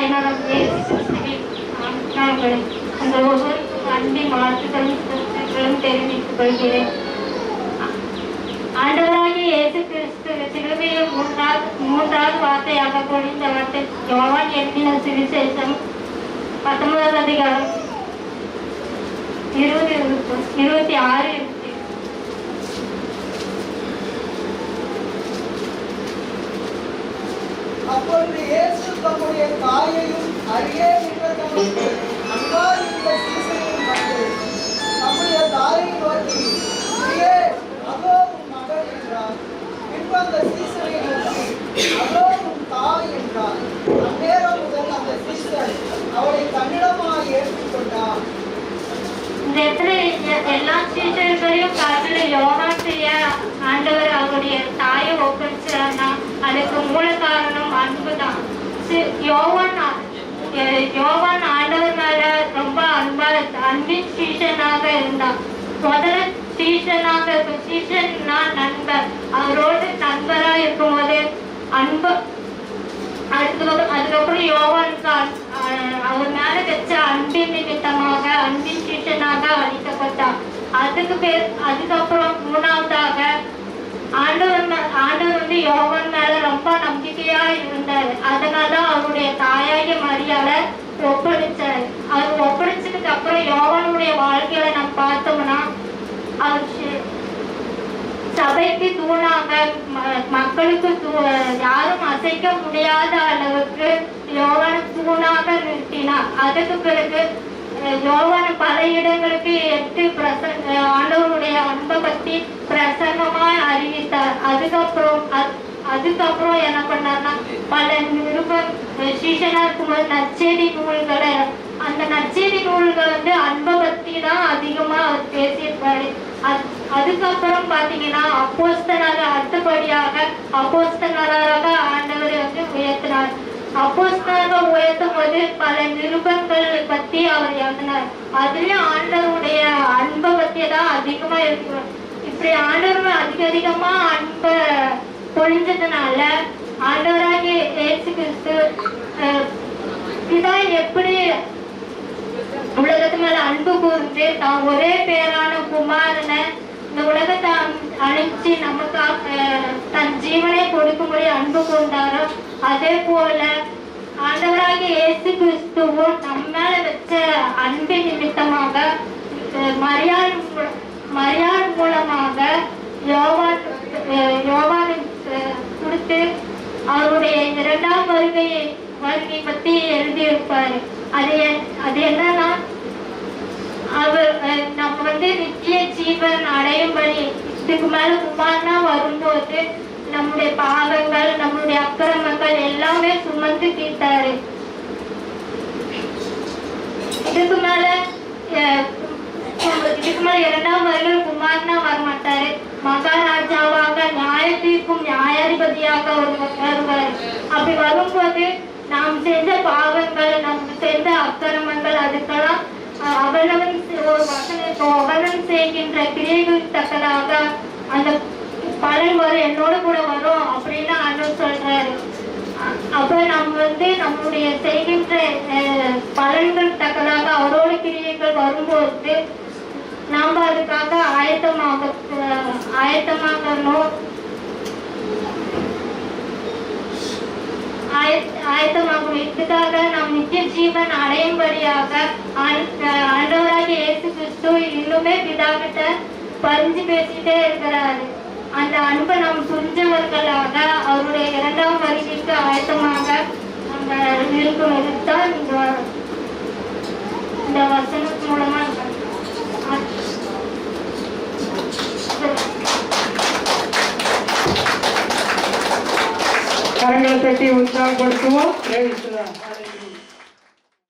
தாய்நாதம் இயேசு கிறிஸ்துவின் நாமங்களை உங்கள் ஒவ்வொருக்கும் அன்பின் வாழ்த்துக்களும் தெரிவித்துக் கொள்கிறேன். ஆண்டவராகிய இயேசு கிறிஸ்து சிலுவையில் மூன்றாவது வார்த்தையாக பொழிந்த வார்த்தை யோவான் எழுதின சுவிசேஷம் 19வது அதிகாரம் 26. அப்பொழுது இயேசு தம்முடைய தாயையும் அருகே நின்ற தமக்கு அன்பாய் இருந்த சீசரையும் கண்டு தம்முடைய தாயை நோக்கி, ஸ்திரீயே, அதோ உன் மகள் என்றார். பின்பு அந்த சீசரை நோக்கி, அதோ உன் தாய் என்றார். அந்நேரம் முதல் அந்த சீசர் அவளை தன்னிடமாய் ஏற்றுக்கொண்டார். இந்த இடத்துல எல்லா சீசர்களையும் காட்டுல யோவான் ஆண்டவர் அவருடைய தாயை ஒப்படைச்சார்னா அதுக்கு மூல காரணம் அன்பு தான். யோவான் ஆண்டவர் மேல ரொம்ப அன்பின் சீசனாக இருந்தான். முதல்ல சீசன்னா நண்பர். அவரோடு நண்பரா இருக்கும் போது அன்பு. அதுக்கப்புறம் யோவானுக்கு அவர் மேல வச்ச அன்பின் நிமித்தமாக அன்பின் சீசனாக அளிக்கப்பட்டார். அதுக்கப்புறம் மூணாவதாக ஆண்டவர் யோவான் மேல ரொம்ப நம்பிக்கையா இருந்தார். அதனால அவருடைய தாயாகிய மரியாதை ஒப்படைச்சாரு. அவர் ஒப்படைச்சதுக்கு அப்புறம் யோவானுடைய வாழ்க்கையில நம்ம பார்த்தோம்னா அவர் சபைக்கு தூணாக, மக்களுக்கு யாரும் அசைக்க முடியாத அளவுக்கு யோவான தூணாக நிறுத்தினார். அதுக்கு பிறகு யோவான பல இடங்களுக்கு ஆண்டவருடைய அன்பை பற்றி பிரசன்னமாய் அறிவித்தார். அதுக்கப்புறம் என்ன பண்ணார்னா பல சீசனா இருக்கும்போது நற்செய்தி நூல்களை, அந்த நற்செய்தி நூல்கள் அன்பை பற்றி தான் அதிகமா அவர் பேசியிருப்பாரு. அதுக்கப்புறம் பாத்தீங்கன்னா அடுத்தபடியாக அப்போஸ்தலராக ஆண்டவரை உயர்த்தினார். அப்போஸ்தலராக உயர்த்தும் போது பல நிருபங்கள் பத்தி அவர் எழுதினார். அதுலயும் ஆண்டவருடைய அன்பை பத்தி தான் அதிகமா இருக்கிறோம். இப்படி ஆண்டவர் அதிகமா அன்பை பொழிஞ்சதுனால ஆண்டவராகிய இயேசு கிறிஸ்து இதான் எப்படி உலகத்து மேல அன்பு கூர்ந்து தான் ஒரே பேரான குமாரனை இந்த உலகத்தை அழைச்சி நமக்காக தன் ஜீவனை கொடுக்கும்படி அன்பு கூர்ந்தாரோ, அதே போல ஆண்டவராகிய இயேசு கிறிஸ்துவும் நம்ம மேல வச்ச அன்பின் நிமித்தமாக மரியாள் மூலமாக யோவானை கொடுத்து அவருடைய 2ஆம் வருகை பத்தி எழுதியிருப்பாரு. அது என்னன்னா நம்ம நித்திய ஜீவன் அடையும்படி இதுக்கு மேல குமாரனா வரும்போது நம்முடைய பாவங்கள், நம்மளுடைய அக்கிரமங்கள் எல்லாமே சுமந்து தீர்த்தாரு. இதுக்கு மேல 2ஆம் வருகை குமாரனா வரமாட்டாரு. மகாராஜாவாக நியாயத்தீர்க்கும் நியாயாதிபதியாக வருவார். அப்படி வரும்போது நாம் செஞ்ச பாவங்கள், நம்ம செஞ்ச அக்கிரமங்கள், அதுக்கெல்லாம் அவனவன் செய்கின்ற கிரியைகள் தக்கதாக அந்த பலன் வரும், என்னோட கூட வரும் அப்படின்னு ஆண்டவர் சொல்றாரு. அப்ப நம்ம நம்முடைய செய்கின்ற பலன்கள் தக்கதாக அவரோட கிரியைகள் வரும்போது நாம் அதுக்காக ஆயத்தமாகும். இதுக்காக நாம் நித்திய ஜீவன் அடையும்படியாக ஆண்டவராகிய இயேசு கிறிஸ்து இன்னுமே பிதாகிட்ட பறிஞ்சு பேசிட்டே இருக்கிறாரு. அந்த அன்பை நாம் புரிஞ்சவர்களாக அவருடைய 2ஆம் வருகைக்கு ஆயத்தமாக நம்ம இருக்கணும். தான் இந்த வசனம் மூலமா கரங்களை தட்டி உற்சாகப்படுத்துவோம்.